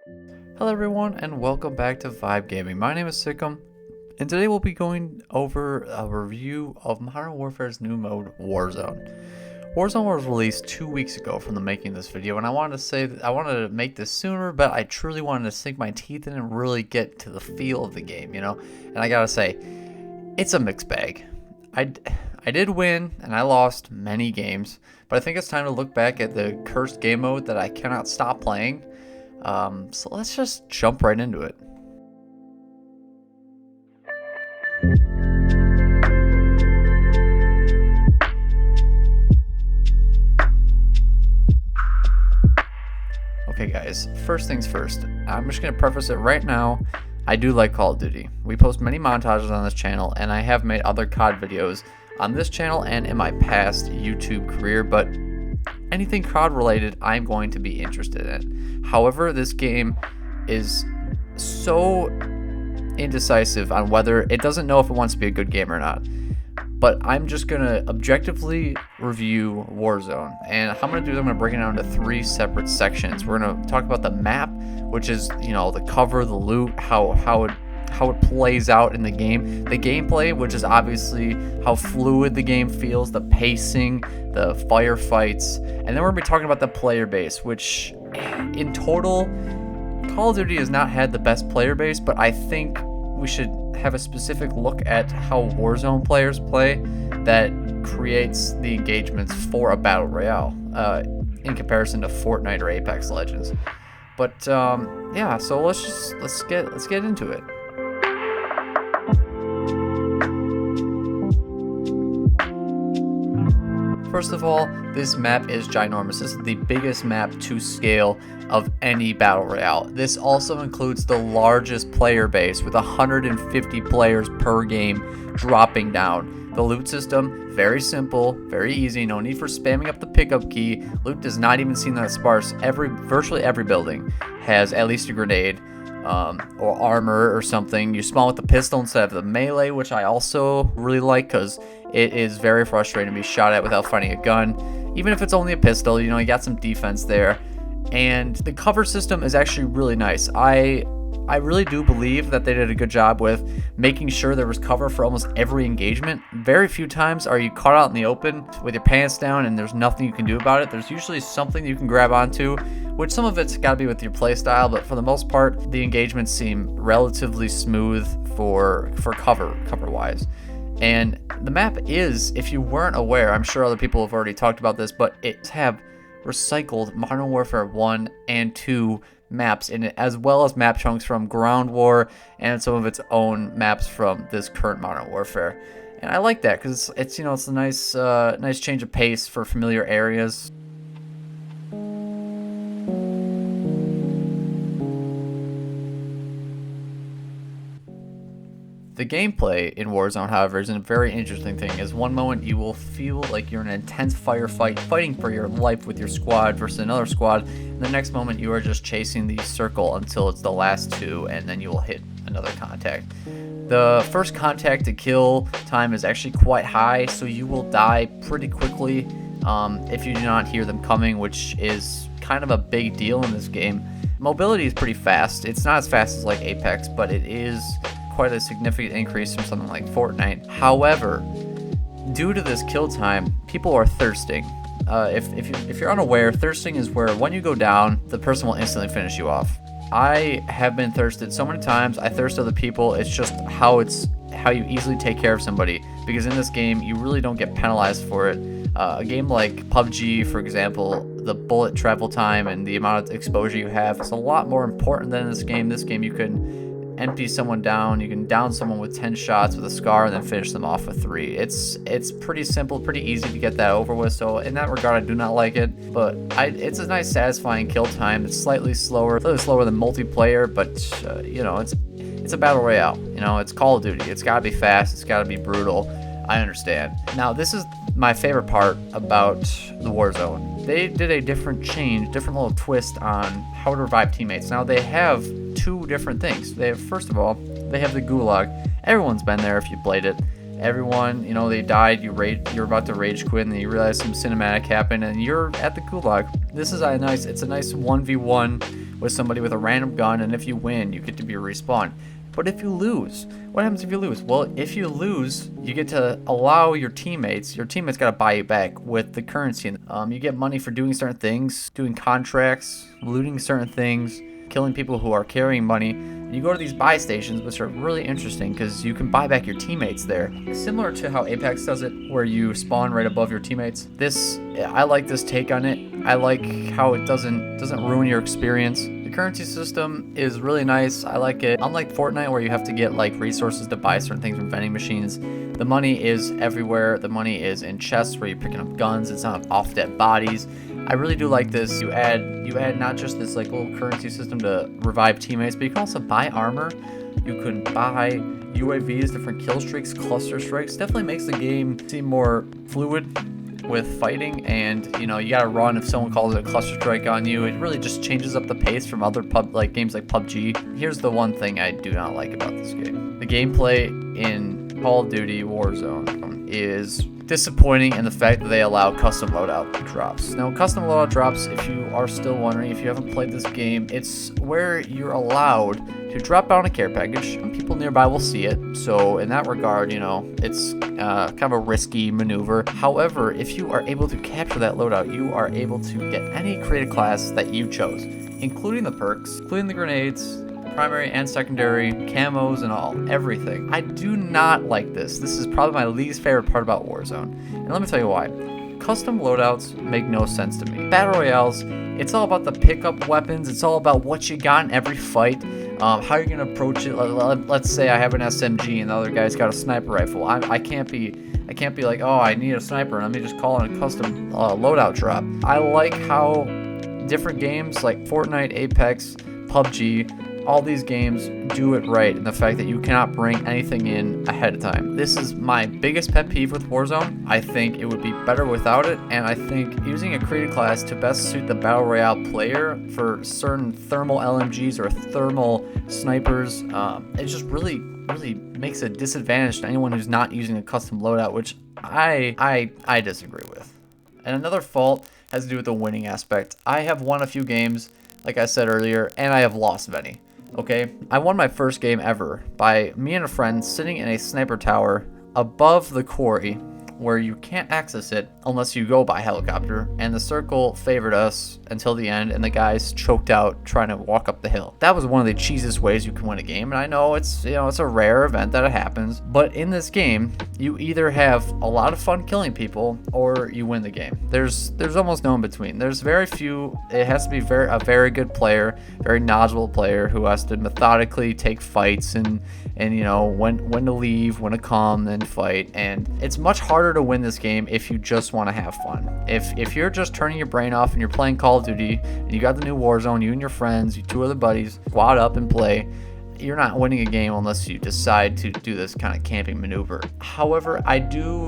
Hello everyone and welcome back to Vibe Gaming. My name is Sikkim and today we'll be going over a review of Modern Warfare's new mode, Warzone. Warzone was released 2 weeks ago from the making of this video, and I wanted to say that I wanted to make this sooner, but I truly wanted to sink my teeth in and really get to the feel of the game, And I gotta say, it's a mixed bag. I did win and I lost many games, but I think it's time to look back at the cursed game mode that I cannot stop playing. So let's just jump right into it. Okay guys, first things first, I'm just going to preface it right now. I do like Call of Duty. We post many montages on this channel, and I have made other COD videos on this channel and in my past YouTube career, but anything COD related I'm going to be interested in. However, this game is so indecisive on whether it doesn't know if it wants to be a good game or not. But I'm just going to objectively review Warzone. And how I'm going to do is I'm going to break it down into 3 separate sections. We're going to talk about the map, which is, the cover, the loot, how it plays out in the game, the gameplay, which is obviously how fluid the game feels, the pacing, the firefights, and then we're going to be talking about the player base, which in total, Call of Duty has not had the best player base, but I think we should have a specific look at how Warzone players play that creates the engagements for a battle royale in comparison to Fortnite or Apex Legends. But yeah, so let's get into it. First of all, this map is ginormous. This is the biggest map to scale of any battle royale. This also includes the largest player base with 150 players per game dropping down. The loot system, very simple, very easy, no need for spamming up the pickup key. Loot does not even seem that sparse. Virtually every building has at least a grenade or armor or something. You spawn with the pistol instead of the melee, which I also really like because it is very frustrating to be shot at without finding a gun. Even if it's only a pistol, you got some defense there. And the cover system is actually really nice. I really do believe that they did a good job with making sure there was cover for almost every engagement. Very few times are you caught out in the open with your pants down and there's nothing you can do about it. There's usually something you can grab onto, which some of it's got to be with your playstyle, but for the most part, the engagements seem relatively smooth for cover-wise. And the map is, if you weren't aware, I'm sure other people have already talked about this, but it have recycled Modern Warfare 1 and 2 maps in it, as well as map chunks from Ground War and some of its own maps from this current Modern Warfare. And I like that because it's a nice change of pace for familiar areas. The gameplay in Warzone, however, is a very interesting thing. As one moment you will feel like you're in an intense firefight, fighting for your life with your squad versus another squad, and the next moment you are just chasing the circle until it's the last 2, and then you will hit another contact. The first contact to kill time is actually quite high, so you will die pretty quickly if you do not hear them coming, which is kind of a big deal in this game. Mobility is pretty fast. It's not as fast as like Apex, but it is quite a significant increase from something like Fortnite. However, due to this kill time, people are thirsting. If you're unaware, thirsting is where when you go down, the person will instantly finish you off. I have been thirsted so many times. I thirst other people. It's just how you easily take care of somebody, because in this game you really don't get penalized for it. A game like PUBG, for example, the bullet travel time and the amount of exposure you have is a lot more important than in this game. This game you can empty someone down, you can down someone with 10 shots with a scar and then finish them off with 3. It's pretty simple, pretty easy to get that over with, so in that regard I do not like it, but it's a nice satisfying kill time. It's slightly slower than multiplayer, but it's a battle royale, it's Call of Duty. It's gotta be fast, it's gotta be brutal. I understand. Now this is my favorite part about the Warzone. They did a different little twist on how to revive teammates. Now they have 2 different things. First of all, they have the gulag. Everyone's been there if you played it. Everyone, they died, you're about to rage quit, and then you realize some cinematic happened, and you're at the gulag. This is it's a nice 1v1 with somebody with a random gun, and if you win, you get to be respawned. But if you lose, what happens if you lose? Well, if you lose, you get to allow your teammates got to buy you back with the currency. You get money for doing certain things, doing contracts, looting certain things, killing people who are carrying money. And you go to these buy stations, which are really interesting because you can buy back your teammates there. Similar to how Apex does it, where you spawn right above your teammates. I like this take on it. I like how it doesn't ruin your experience. The currency system is really nice. I like it. Unlike Fortnite, where you have to get like resources to buy certain things from vending machines, the money is everywhere. The money is in chests where you're picking up guns. It's not off dead bodies. I really do like this. You add not just this like little currency system to revive teammates, but you can also buy armor. You can buy UAVs, different kill streaks, cluster strikes. Definitely makes the game seem more fluid with fighting, and you gotta run if someone calls it a cluster strike on you. It really just changes up the pace from other games like PUBG. Here's the one thing I do not like about this game. The gameplay in Call of Duty Warzone is disappointing in the fact that they allow custom loadout drops. Now, custom loadout drops, if you are still wondering, if you haven't played this game, it's where you're allowed to drop down a care package and people nearby will see it. So in that regard, it's kind of a risky maneuver. However, if you are able to capture that loadout, you are able to get any created class that you chose, including the perks, including the grenades, primary and secondary, camos and all, everything. I do not like this. This is probably my least favorite part about Warzone. And let me tell you why. Custom loadouts make no sense to me. Battle Royales, it's all about the pickup weapons. It's all about what you got in every fight. How you're gonna approach it. Let's say I have an SMG and the other guy's got a sniper rifle. I can't be like, oh, I need a sniper, and let me just call in a custom loadout drop. I like how different games like Fortnite, Apex, PUBG, all these games do it right, and the fact that you cannot bring anything in ahead of time. This is my biggest pet peeve with Warzone. I think it would be better without it, and I think using a created class to best suit the Battle Royale player for certain thermal LMGs or thermal snipers, it just really makes a disadvantage to anyone who's not using a custom loadout, which I disagree with. And another fault has to do with the winning aspect. I have won a few games, like I said earlier, and I have lost many. Okay, I won my first game ever by me and a friend sitting in a sniper tower above the quarry where you can't access it unless you go by helicopter, and the circle favored us until the end, and the guys choked out trying to walk up the hill. That was one of the cheesiest ways you can win a game, and I know it's it's a rare event that it happens, but in this game you either have a lot of fun killing people or you win the game. There's almost no in between. There's very few. It has to be a very good player, very knowledgeable player who has to methodically take fights and when to leave, when to come, then fight. And it's much harder to win this game if you just want to have fun. If you're just turning your brain off and you're playing Call of Duty and you got the new Warzone, you and your friends, you two other buddies squad up and play, you're not winning a game unless you decide to do this kind of camping maneuver. However, I do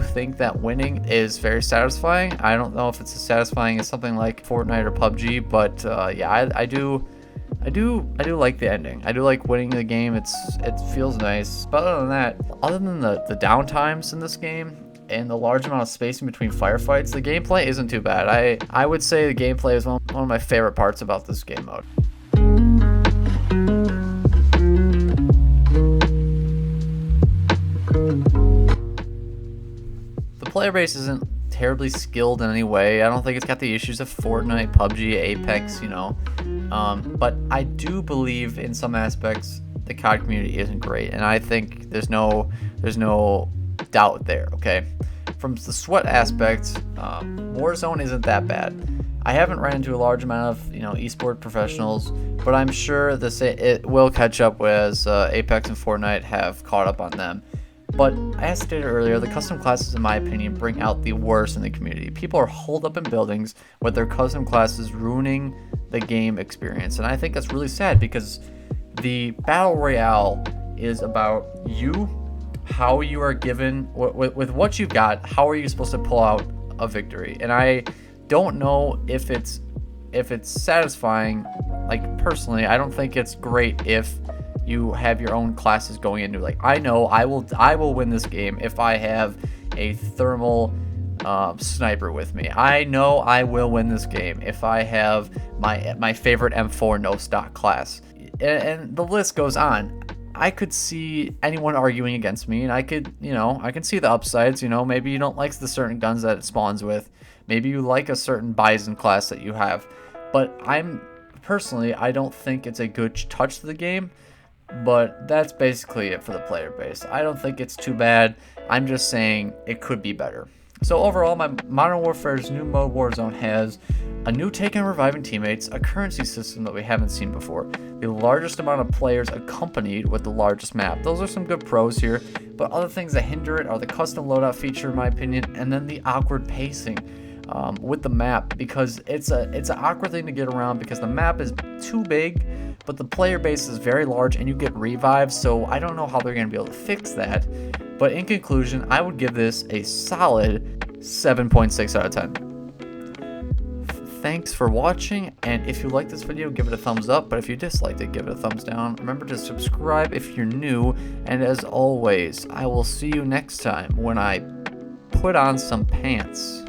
think that winning is very satisfying. I don't know if it's as satisfying as something like Fortnite or PUBG, but yeah, I do like the ending. I do like winning the game. It feels nice. But other than that, other than the downtimes in this game and the large amount of spacing between firefights, the gameplay isn't too bad. I would say the gameplay is one of my favorite parts about this game mode. The player base isn't terribly skilled in any way. I don't think it's got the issues of Fortnite, PUBG, Apex, but I do believe in some aspects the COD community isn't great, and I think there's no doubt there. Okay, from the sweat aspect, Warzone isn't that bad. I haven't ran into a large amount of esport professionals, but I'm sure it will catch up as Apex and Fortnite have caught up on them. But as stated earlier, the custom classes, in my opinion, bring out the worst in the community. People are holed up in buildings with their custom classes, ruining the game experience. And I think that's really sad, because the Battle Royale is about you, how you are given, with what you've got, how are you supposed to pull out a victory. And I don't know if it's satisfying. Like, personally, I don't think it's great if you have your own classes going into, like, I know I will win this game if I have a thermal sniper with me. I know I will win this game if I have my favorite M4 no stock class, and the list goes on. I could see anyone arguing against me, and I could, I can see the upsides. Maybe you don't like the certain guns that it spawns with. Maybe you like a certain Bison class that you have. But personally, I don't think it's a good touch to the game. But that's basically it for the player base. I don't think it's too bad. I'm just saying it could be better. So overall, my Modern Warfare's new mode Warzone has a new take on reviving teammates, a currency system that we haven't seen before, the largest amount of players accompanied with the largest map. Those are some good pros here, but other things that hinder it are the custom loadout feature, in my opinion, and then the awkward pacing with the map, because it's an awkward thing to get around because the map is too big, but the player base is very large and you get revives, so I don't know how they're going to be able to fix that. But in conclusion, I would give this a solid 7.6 out of 10. Thanks for watching, and if you like this video, give it a thumbs up, but if you disliked it, give it a thumbs down. Remember to subscribe if you're new, and as always, I will see you next time when I put on some pants.